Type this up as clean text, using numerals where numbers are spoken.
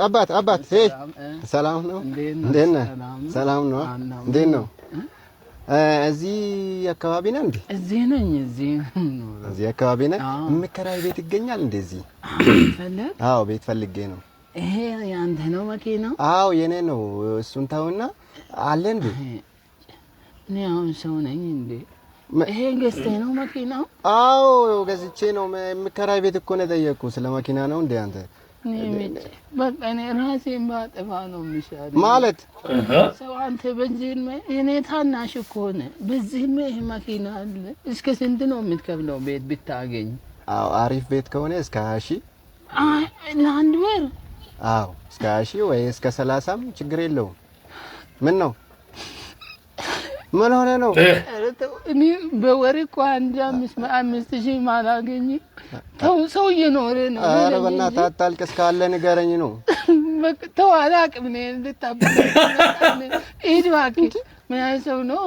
አባት ሄይ ሰላም ነው እንዴት ነህ ሰላም ነው እንዴት ነው እዚህ አካባቢ ነህ እንዴ እዚህ ነኝ እዚህ አካባቢ ነህ የምከራይ ቤት ይገኛል እንደዚህ ፈለግ አዎ ቤት ፈልጌ ነው ይሄ ያንተ ነው መኪናው አዎ የኔ ነው እሱን ታውና አለ እንዴ እኔ አሁን ሰው ነኝ እንዴ ይሄ ገዝቴ ነው መኪናው አዎ ገዝቼ ነው የምከራይ ቤት እኮ ነው ጠየቅኩ ስለ መኪና ነው እንዴ አንተ በቃ እኔ ራሴን ባጠፋ ነው የሚሻለው ማለት ሰው አንተ በዚህ እኔ ታናሽ እኮ ነህ በዚህ መኪና አለ እስከ ስንት ነው የምትከፍለው ቤት ብታገኝ አዎ አሪፍ ቤት ከሆነ እስከ 20000 ለአንድ ወር አዎ እስከ 20000 ወይ እስከ 30 ችግር የለውም ምን ነው ምን ሆነ ነው እኔ በወር እኮ 5000 ማላገኝ ተው ሰው እየኖረ ነው ኧረ በእናትህ አታልቅስ ካለ ንገረኝ ነው በቃ ተው አላቅም እኔ ልታበል ሂድ እባክህ ምን አይነት ሰው ነው